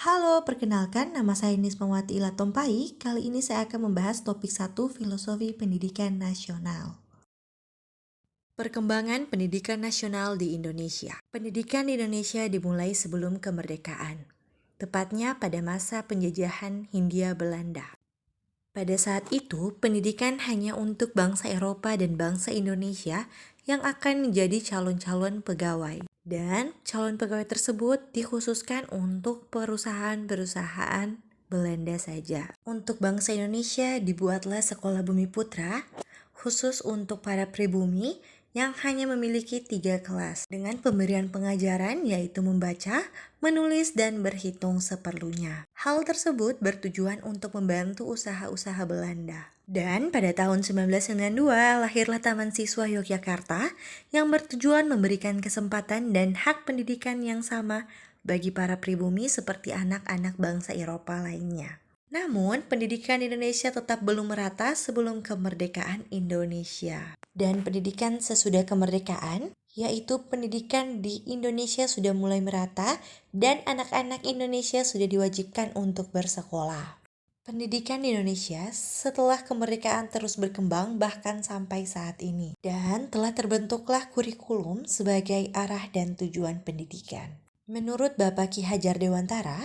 Halo, perkenalkan nama saya Nismawati Ilatompai. Kali ini saya akan membahas topik 1 Filosofi Pendidikan Nasional. Perkembangan pendidikan nasional di Indonesia. Pendidikan di Indonesia dimulai sebelum kemerdekaan, tepatnya pada masa penjajahan Hindia Belanda. Pada saat itu, pendidikan hanya untuk bangsa Eropa dan bangsa Indonesia yang akan menjadi calon-calon pegawai. Dan calon pegawai tersebut dikhususkan untuk perusahaan-perusahaan Belanda saja. Untuk bangsa Indonesia dibuatlah Sekolah Bumi Putra, khusus untuk para pribumi yang hanya memiliki 3 kelas dengan pemberian pengajaran yaitu membaca, menulis, dan berhitung seperlunya. Hal tersebut bertujuan untuk membantu usaha-usaha Belanda. Dan pada tahun 1992 lahirlah Taman Siswa Yogyakarta yang bertujuan memberikan kesempatan dan hak pendidikan yang sama bagi para pribumi seperti anak-anak bangsa Eropa lainnya. Namun, pendidikan di Indonesia tetap belum merata sebelum kemerdekaan Indonesia. Dan pendidikan sesudah kemerdekaan, yaitu pendidikan di Indonesia sudah mulai merata dan anak-anak Indonesia sudah diwajibkan untuk bersekolah. Pendidikan di Indonesia setelah kemerdekaan terus berkembang bahkan sampai saat ini. Dan telah terbentuklah kurikulum sebagai arah dan tujuan pendidikan. Menurut Bapak Ki Hajar Dewantara,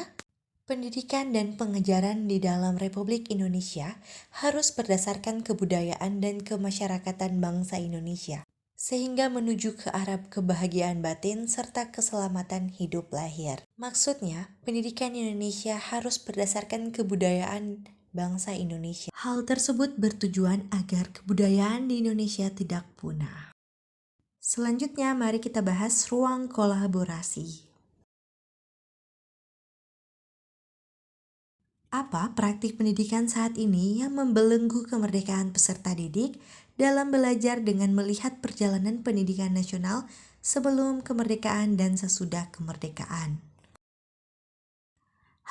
pendidikan dan pengajaran di dalam Republik Indonesia harus berdasarkan kebudayaan dan kemasyarakatan bangsa Indonesia, sehingga menuju ke arah kebahagiaan batin serta keselamatan hidup lahir. Maksudnya, pendidikan Indonesia harus berdasarkan kebudayaan bangsa Indonesia. Hal tersebut bertujuan agar kebudayaan di Indonesia tidak punah. Selanjutnya, mari kita bahas ruang kolaborasi. Apa praktik pendidikan saat ini yang membelenggu kemerdekaan peserta didik dalam belajar dengan melihat perjalanan pendidikan nasional sebelum kemerdekaan dan sesudah kemerdekaan?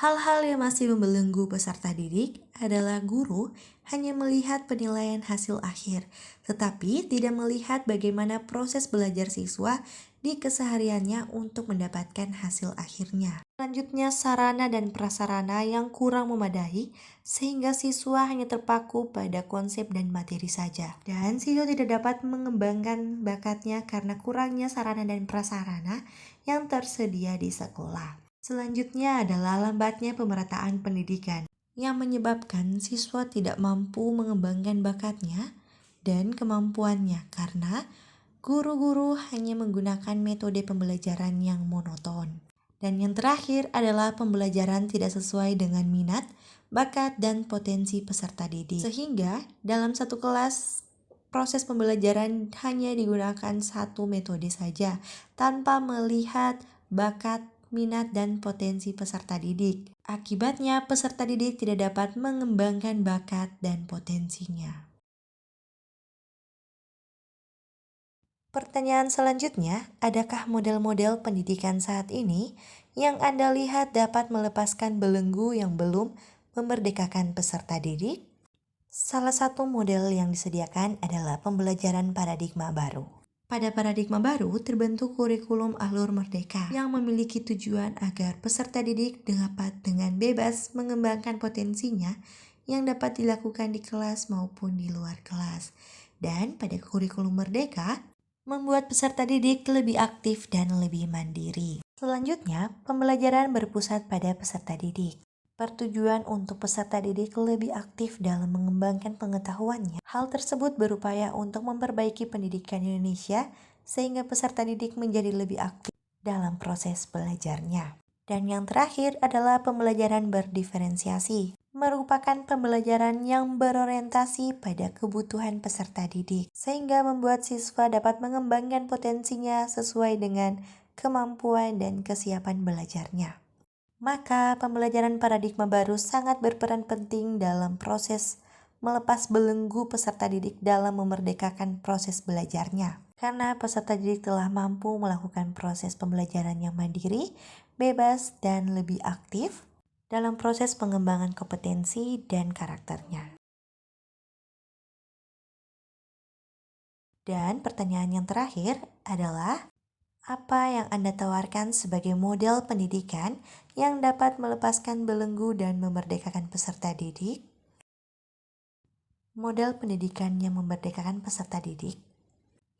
Hal-hal yang masih membelenggu peserta didik adalah guru hanya melihat penilaian hasil akhir, tetapi tidak melihat bagaimana proses belajar siswa di kesehariannya untuk mendapatkan hasil akhirnya. Selanjutnya, sarana dan prasarana yang kurang memadai sehingga siswa hanya terpaku pada konsep dan materi saja. Dan siswa tidak dapat mengembangkan bakatnya karena kurangnya sarana dan prasarana yang tersedia di sekolah. Selanjutnya adalah lambatnya pemerataan pendidikan yang menyebabkan siswa tidak mampu mengembangkan bakatnya dan kemampuannya karena guru-guru hanya menggunakan metode pembelajaran yang monoton. Dan yang terakhir adalah pembelajaran tidak sesuai dengan minat, bakat, dan potensi peserta didik. Sehingga dalam satu kelas proses pembelajaran hanya digunakan satu metode saja tanpa melihat bakat, minat, dan potensi peserta didik. Akibatnya, peserta didik tidak dapat mengembangkan bakat dan potensinya. Pertanyaan selanjutnya, adakah model-model pendidikan saat ini yang Anda lihat dapat melepaskan belenggu yang belum memerdekakan peserta didik? Salah satu model yang disediakan adalah pembelajaran paradigma baru. Pada paradigma baru terbentuk kurikulum alur merdeka yang memiliki tujuan agar peserta didik dapat dengan bebas mengembangkan potensinya yang dapat dilakukan di kelas maupun di luar kelas. Dan pada kurikulum merdeka, membuat peserta didik lebih aktif dan lebih mandiri. Selanjutnya, pembelajaran berpusat pada peserta didik. Bertujuan untuk peserta didik lebih aktif dalam mengembangkan pengetahuannya. Hal tersebut berupaya untuk memperbaiki pendidikan Indonesia sehingga peserta didik menjadi lebih aktif dalam proses belajarnya. Dan yang terakhir adalah pembelajaran berdiferensiasi, merupakan pembelajaran yang berorientasi pada kebutuhan peserta didik, sehingga membuat siswa dapat mengembangkan potensinya sesuai dengan kemampuan dan kesiapan belajarnya. Maka pembelajaran paradigma baru sangat berperan penting dalam proses melepas belenggu peserta didik dalam memerdekakan proses belajarnya. Karena peserta didik telah mampu melakukan proses pembelajaran yang mandiri, bebas, dan lebih aktif dalam proses pengembangan kompetensi dan karakternya. Dan pertanyaan yang terakhir adalah, Apa yang Anda tawarkan sebagai model pendidikan yang dapat melepaskan belenggu dan memerdekakan peserta didik? Model pendidikan yang memerdekakan peserta didik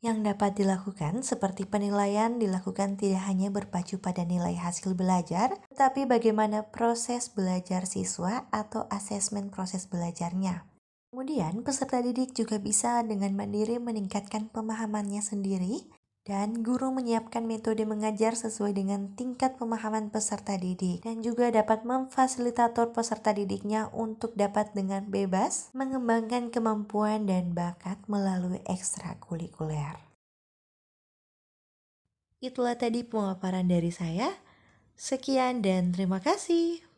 yang dapat dilakukan seperti penilaian dilakukan tidak hanya berpacu pada nilai hasil belajar, tetapi bagaimana proses belajar siswa atau asesmen proses belajarnya. Kemudian, peserta didik juga bisa dengan mandiri meningkatkan pemahamannya sendiri dan guru menyiapkan metode mengajar sesuai dengan tingkat pemahaman peserta didik dan juga dapat memfasilitator peserta didiknya untuk dapat dengan bebas mengembangkan kemampuan dan bakat melalui ekstrakurikuler. Itulah tadi pemaparan dari saya. Sekian dan terima kasih.